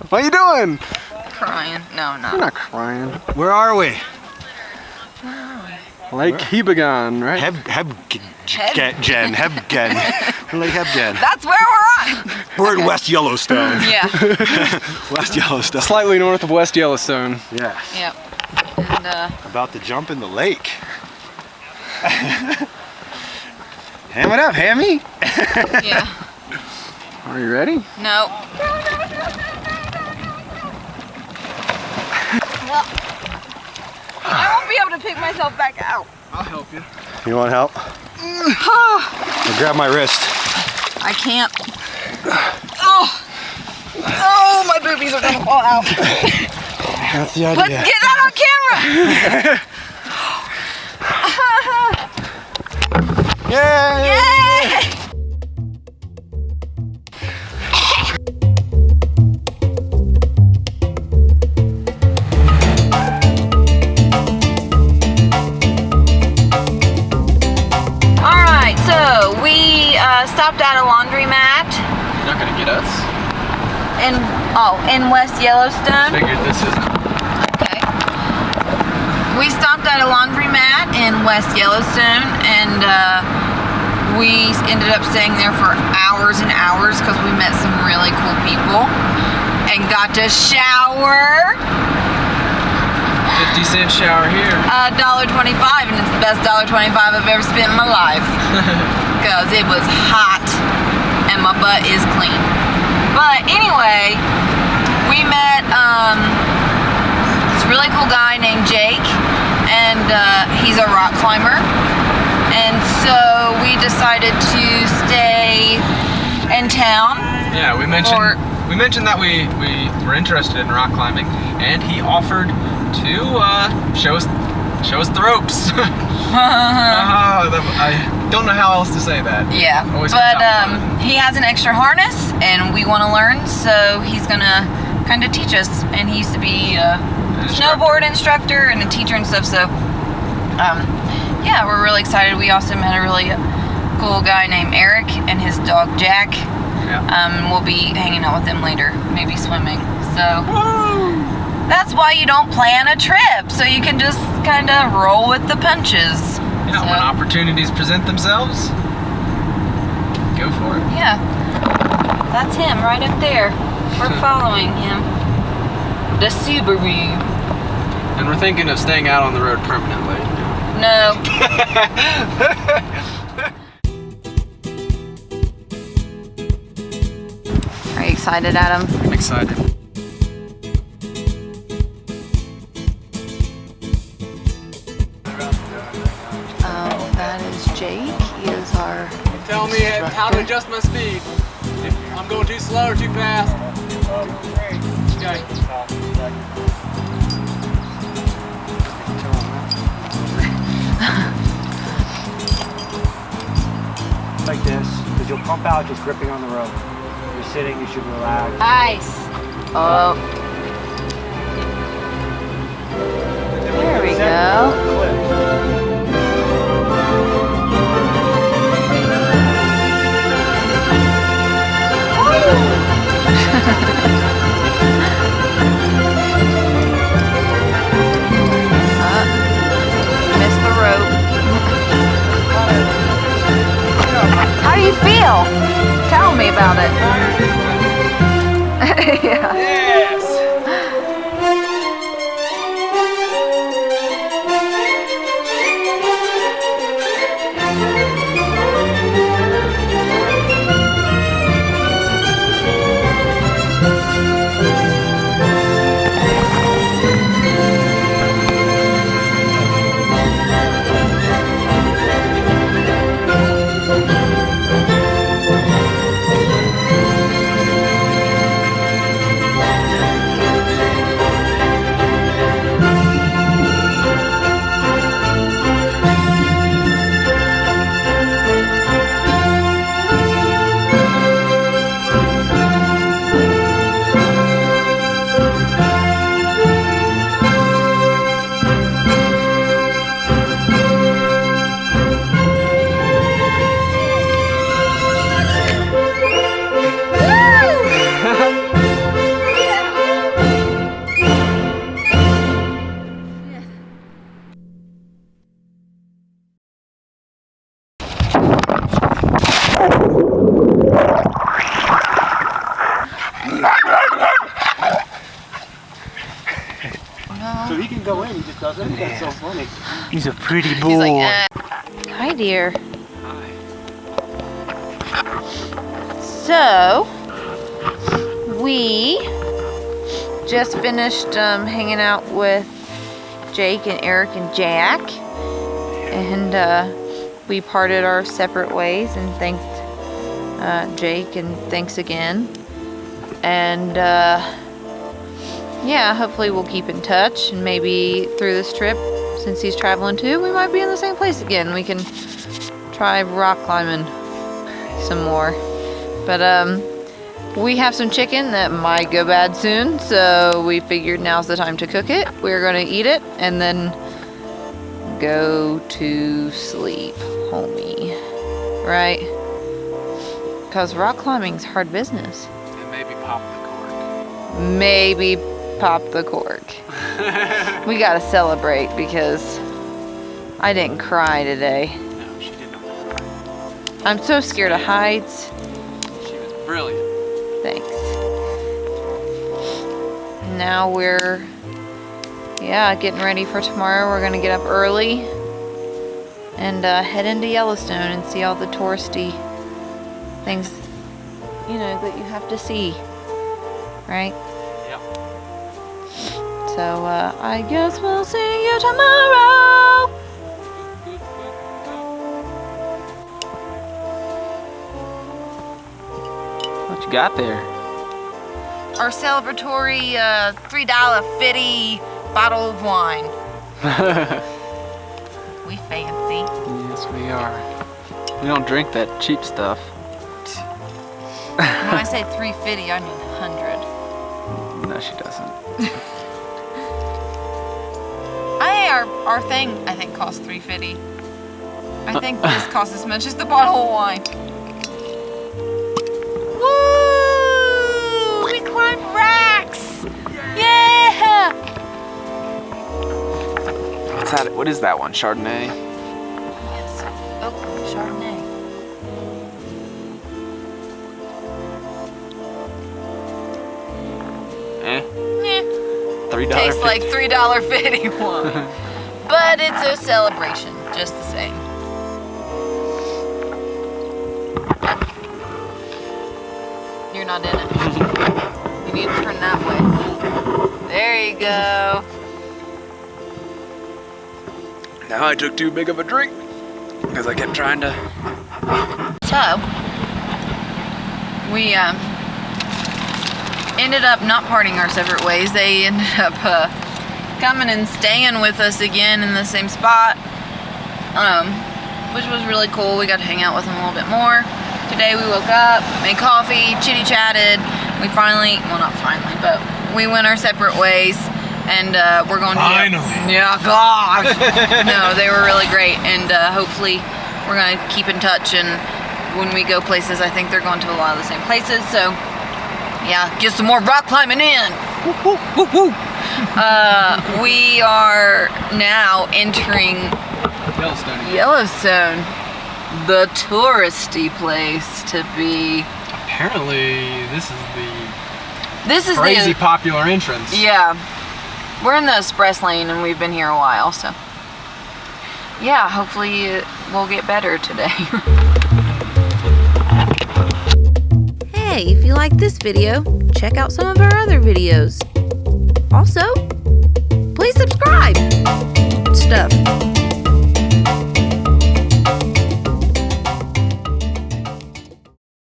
What are you doing? Crying. No, no. You're not crying. Where are we? Lake Hebgen, right? Hebgen. We're Lake Hebgen. That's where we're at. We're in West Yellowstone. Yeah. West Yellowstone. Slightly north of West Yellowstone. Yeah. Yep. And About to jump in the lake. Ham it up, Hammy. yeah. Are you ready? No. Well, I won't be able to pick myself back out. I'll help you. You want help? Grab my wrist. I can't. Oh. Oh, my boobies are gonna fall out. That's the idea. But get that on camera. Yay! Yay! Alright, so we stopped at a laundromat You're not gonna get us. in West Yellowstone. Figured this isn't. Okay. We stopped at a laundromat in West Yellowstone, and we ended up staying there for hours and hours because we met some really cool people and got to shower. 50-cent shower here. $1.25, and it's the best $1.25 I've ever spent in my life because it was hot and my butt is clean. But anyway, we met this really cool guy named Jake, and he's a rock climber, and so we decided to stay in town. Yeah, we mentioned that we were interested in rock climbing, and he offered to show us the ropes. I don't know how else to say that. Yeah, Always but he has an extra harness, and we want to learn, so he's gonna kind of teach us. And he used to be a snowboard instructor and a teacher and stuff. So, yeah, we're really excited. We also met a really cool guy named Eric and his dog Jack. Yeah. We'll be hanging out with them later, maybe swimming. So. That's why you don't plan a trip, so you can just kind of roll with the punches. Yeah, so, when opportunities present themselves, go for it. Yeah, that's him right up there. We're following him. The Subaru. And we're thinking of staying out on the road permanently. No. Are you excited, Adam? I'm excited. That is Jake. He is our Tell me how to adjust my speed. If I'm going too slow or too fast. Okay. Like this, because you'll pump out just gripping on the rope. If you're sitting, you should relax. Nice. Oh. There we go. Missed the rope. How do you feel? Tell me about it. Yeah. Yes! So he can go in, he just doesn't. That's so funny. He's a pretty boy. He's like, Hi, dear. Hi. So, we just finished hanging out with Jake and Eric and Jack. And we parted our separate ways and thanked Jake and thanks again. And yeah, hopefully we'll keep in touch, and maybe through this trip, since he's traveling too, we might be in the same place again. We can try rock climbing some more. But we have some chicken that might go bad soon, so we figured now's the time to cook it. We're gonna eat it and then go to sleep, homie. Right? Because rock climbing's hard business. And maybe pop the cork. Maybe pop the cork. We gotta celebrate because I didn't cry today. No, she did not cry. I'm so scared of heights. She was brilliant. Thanks. Now we're, getting ready for tomorrow. We're gonna get up early and head into Yellowstone and see all the touristy things, that you have to see, right? Yep. So I guess we'll see you tomorrow. What you got there? Our celebratory $3.50 bottle of wine. We fancy. Yes, we are. We don't drink that cheap stuff. When I say $3.50, I mean 100. No, she doesn't. Our thing, I think, costs $3.50. I think this costs as much as the bottle of wine. Woo! We climbed racks! Yeah! What's that? What is that one? Chardonnay? Yes. Oh, Chardonnay. Eh? Yeah. $3. Tastes like $3.50 wine. But it's a celebration, just the same. You're not in it. You need to turn that way. There you go. Now I took too big of a drink because I kept trying to. So, we ended up not parting our separate ways. They ended up coming and staying with us again in the same spot, which was really cool. We got to hang out with them a little bit more. Today we woke up, made coffee, chitty-chatted. We finally, well, not finally, but we went our separate ways, and we're going to... Finally. Yeah, gosh. No, they were really great, and hopefully we're going to keep in touch, and when we go places, I think they're going to a lot of the same places, so yeah, get some more rock climbing in. Woo, woo, woo, woo. We are now entering Yellowstone, the touristy place to be. Apparently, this is This crazy the popular entrance. Yeah, we're in the express lane and we've been here a while, so yeah, hopefully we'll get better today. Hey, if you like this video, check out some of our other videos. Also, please subscribe.